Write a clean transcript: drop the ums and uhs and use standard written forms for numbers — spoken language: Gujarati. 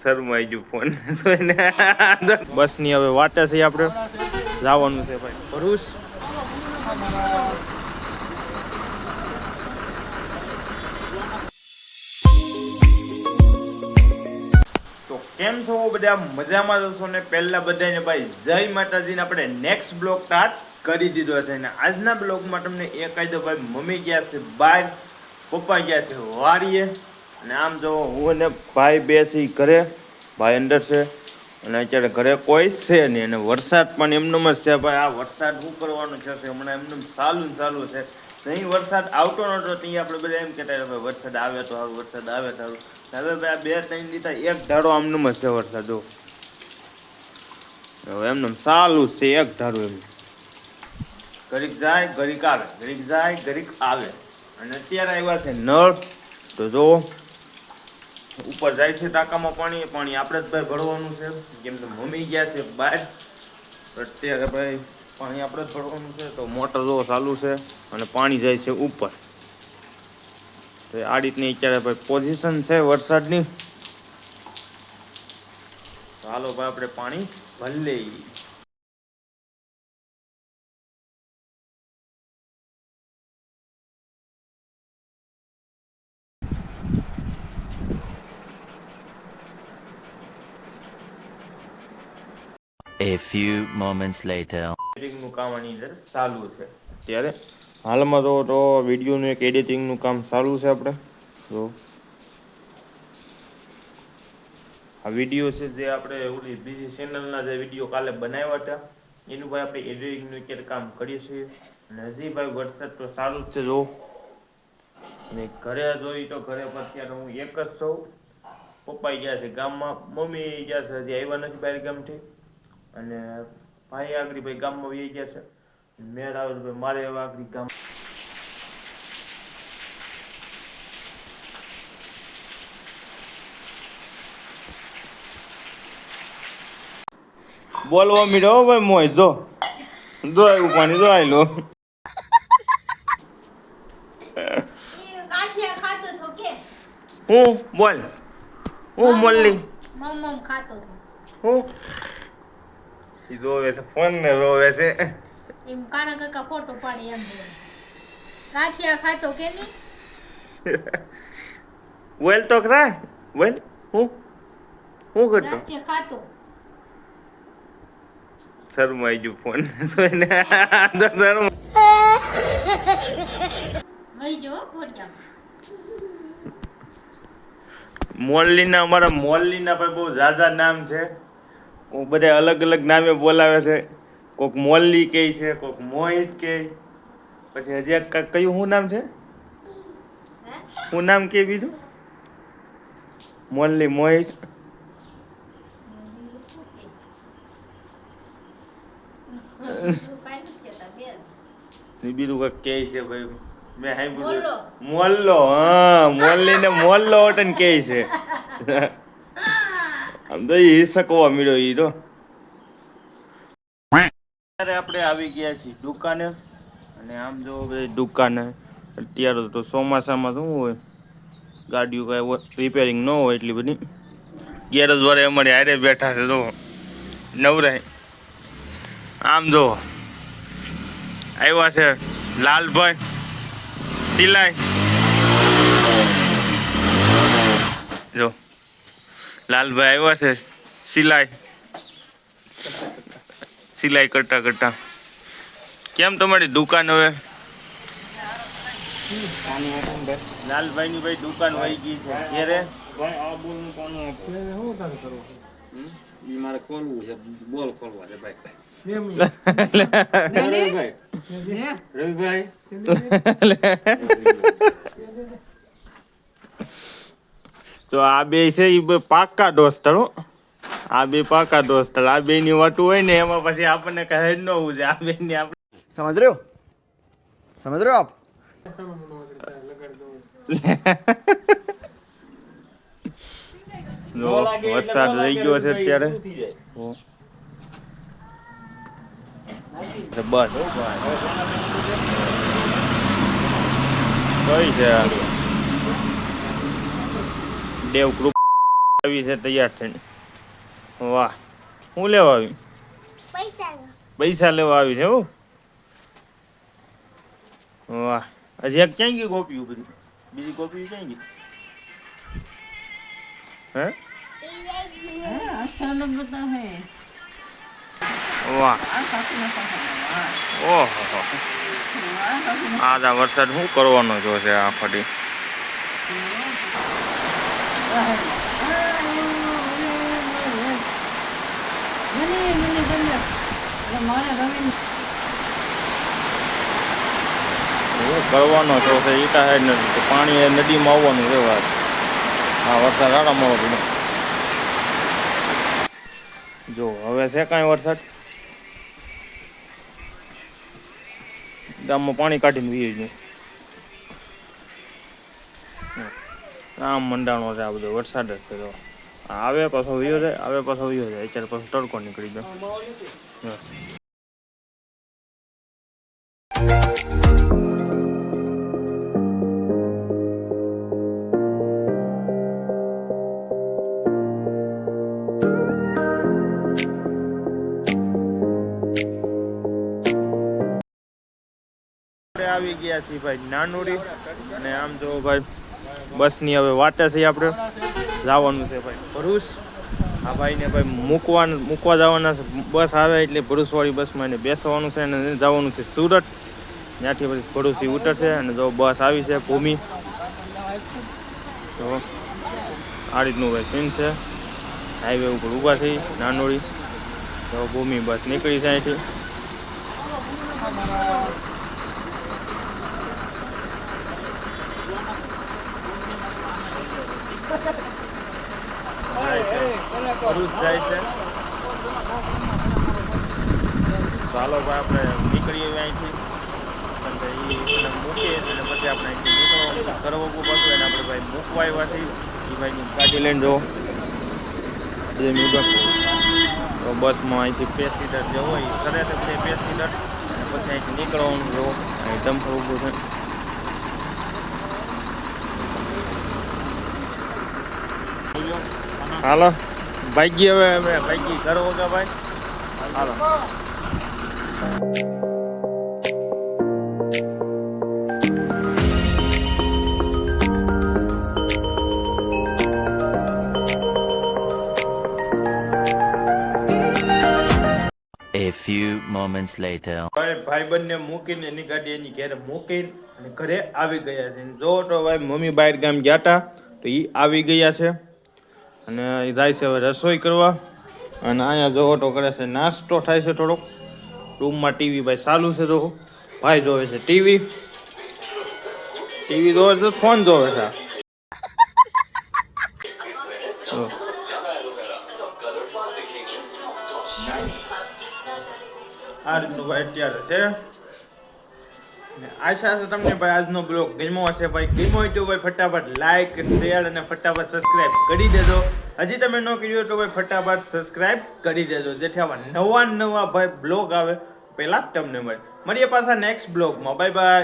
શરૂમાં આવી ગયું ફોન બસ ની હવે વાટે છે આપણે જવાનું છે ભાઈ ભરૂચ. તો કેમ છો બધા મજામાં જશો ને પહેલા બધાને ભાઈ જય માતાજીને આપણે નેક્સ્ટ બ્લોગ સ્ટાર્ટ કરી દીધો છે અને આજના બ્લોગમાં તમને એ કહી દો ભાઈ મમ્મી ગયા છે બહાર, પપ્પા ગયા છે વાડીએ અને આમ જો હું અને ભાઈ બે છે ઘરે, ભાઈ અંદર છે અને અત્યારે ઘરે કોઈ છે નહીં અને વરસાદ પણ એમનો જ છે ભાઈ. આ વરસાદ શું કરવાનું છે હમણાં એમનું ચાલુ છે. નહીં વરસાદ આવતો નતો ત્યાં આપણે બધા એમ કહેતા ભાઈ વરસાદ આવે તો સારું, વરસાદ આવે તો સારું. હવે ભાઈ 2-3 દીધા એક ધારો આમનું જ છે વરસાદ. હવે એમનું ચાલુ છે એક ધારો એમ, ઘડીક જાય ઘડીક આવે, ઘડીક જાય ઘડીક આવે. અને અત્યારે આવ્યા છે નળ તો જો ઉપર જાય છે ટાંકામાં પાણી આપણે જ ભાઈ ભરવાનું છે કેમ કે મમ્મી ગયા છે બહાર. અત્યારે ભાઈ પાણી આપણે જ ભરવાનું છે તો મોટર જો ચાલુ છે અને પાણી જાય છે ઉપર. તો આ રીતની અત્યારે ભાઈ પોઝિશન છે વરસાદની. હાલો ભાઈ આપણે પાણી ભરી લઈએ. A few moments later. એડિટિંગનું કામ આની અંદર ચાલુ છે અત્યારે હાલમાં તો વિડીયોનું એક એડિટિંગનું કામ ચાલુ છે આપણે. તો આ વિડીયો છે જે આપણે ઓલી બીજી ચેનલના જે વિડીયો કાલે બનાવ્યા હતા એનું ભાઈ આપણે એડિટિંગનું અત્યારે કામ કરીએ છીએ. અને હજી ભાઈ વરસાદ તો સારું જ છે જો. અને ઘરે જોઈ તો ઘરે પર અત્યારે હું એક જ છું. પપ્પા ગયા છે ગામમાં, મમ્મી ગયા છે હજી આવ્યા નથી બહાર ગામથી. અને ભાઈ આગળ ભાઈ ગામમાં વહી ગયા છે. મેળ આવે તો ભાઈ મારે હવે આગળ ગામ બોલવા મીડો ભાઈ મોય જો આવ્યું પાણી જો આયલો. હું બોલ હું મોલ્લી મમ ખાતો તો હું ઈ જોવે છે ફોન ને રોવે છે એમ કાના કાકા ફોટો પાડી એમ બોલ ગાંઠિયા ખાતો કે ની વેલ તો કરા વેલ હું કરતો ગાંઠિયા ખાતો શરૂમાં આવી ગયું ફોન જોઈને શરૂ વઈ જો ફોટા મોલ્લીના અમારા મોલ્લીના ભાઈ બહુ ઝાઝા નામ છે. બધા અલગ અલગ નામે બોલાવે છે. કોક મોલ્લી કહે છે, કોક મોહિત કહે, પછી હજી કયું શું નામ છે? શું નામ કે બીજું? મોલ્લી મોહિત બીજું કઈક કહે છે ભાઈ મેં સાંભળ્યું મોલ્લો. હા મોલ્લી ને મોલ્લો ઓટન કહે છે. આમ તો ઈ શકવા મળ્યો ઈ તો. અત્યારે આપણે આવી ગયા છીએ દુકાને અને આમ જો બધી દુકાને અત્યારે તો ચોમાસામાં શું હોય ગાડીઓ કાંઈ રિપેરિંગ ન હોય એટલી બધી. ગેરેજ વાળા અમારી હારે બેઠા છે જો નવરાય. આમ જો આવ્યા છે લાલભાઈ સિલાઈ જો લાલભાઈ આવ્યા છે સિલાઈ કરતા. કેમ તમારી દુકાન હવે? લાલભાઈ ની ભાઈ દુકાન વહી ગઈ છે ઘેરે. મારે ખોલવું છે, બોલ ખોલવા છે ભાઈ. રવિભાઈ તો આ બે છે એ પાકા દોસ્તર. આ બે પાકા દોસ્તર. આ બે ની વાતું હોય ને એમાં પછી આપણને કહે ન હોવું છે. આ બે ની આપણે સમજ રહ્યો આપ વરસાદ રહી ગયો છે અત્યારે. બસ કઈ છે દેવ કૃપા આવી છે તૈયાર થઈને. વાહ, હું લેવા આવી? પૈસા લેવા આવી છે એવું? વાહ, હજી એક ક્યાં ગઈ કોપીઓ બધી? બીજી કોપી ક્યાં ગઈ? હે? વાહ, ઓહો, આ વરસાદ શું કરવાનો જોશે આ ફટી? શું કરવાનો જોશે એ કાંઈ નથી તો પાણી એ નદીમાં આવવાનું રહેવા. હા, વરસાદ આડા મોડો પડ્યો. જો હવે છે કાંઈ વરસાદ? ગામમાં પાણી કાઢીને વીએ ગયું. આમ મંડાણો છે આ બધો વરસાદ જ છે. તો આવે પાછો વીયો જાય, આવે પાછો વીયો જાય. અત્યારે પાછો તડકો નીકળી ગયો. આવી ગયા છીએ ભાઈ નાનોડી અને આમ જો ભાઈ બસની હવે વાટે છે આપણે જવાનું છે ભાઈ ભરૂચ. આ ભાઈને ભાઈ મૂકવા જવાના છે. બસ આવે એટલે ભરૂચવાળી બસમાં એને બેસવાનું છે અને જવાનું છે સુરત. ત્યાંથી પછી ભરૂચથી ઉતરશે અને જો બસ આવી છે ભૂમિ. તો આ રીતનું ભાઈ સીન છે. હાઈવે ઉપર ઊભા થઈ નાનોડી. તો ભૂમિ બસ નીકળી છે અહીંથી. ભરૂચ જાય છે. ચાલો ભાઈ આપણે નીકળીએ અહીંથી. મૂકીએ એટલે પછી આપણે અહીંથી નીકળવાનું કરવું પડશે. એને આપણે ભાઈ મૂકવા આવ્યા છીએ. એ ભાઈની ગાડી લઈને જો બે મુદત તો બસમાં અહીંથી 5 સીટર જે હોય એ કરે છે 5 સીટર અને પછી અહીંથી નીકળવાનું જો અહીં ડમ્પર ઊભું છે. હાલો ભાઈ હવે અમે ભાઈ ઘર વગર ભાઈ હાલો. A few moments later. ભાઈબંધને મૂકીને એની ગાડી એની ઘરે મૂકીને અને ઘરે આવી ગયા છે. જો તો ભાઈ મમ્મી બહાર ગામ ગયા હતા તો એ આવી ગયા છે અને એ જાય છે હવે રસોઈ કરવા. અને અહીંયા જો તો કરે છે નાસ્તો થાય છે થોડોક. રૂમમાં ટીવી ભાઈ ચાલુ છે. તો ભાઈ જોવે છે ટીવી જોવે છે ફોન જોવે છે. આ રીતનું ભાઈ અત્યારે છે. આશા છે તમને ભાઈ આજનો બ્લોગ ગમ્યો હશે. ભાઈ ગમ્યો હોય તો ભાઈ ફટાફટ લાઈક શેર અને ફટાફટ સબસ્ક્રાઇબ કરી દેજો. હજી તમે ન કર્યું તો ભાઈ ફટાફટ સબસ્ક્રાઇબ કરી દેજો જેથી આવા નવા ભાઈ બ્લોગ આવે પહેલા તમને મળીએ પાછા નેક્સ્ટ બ્લોગમાં. Bye bye.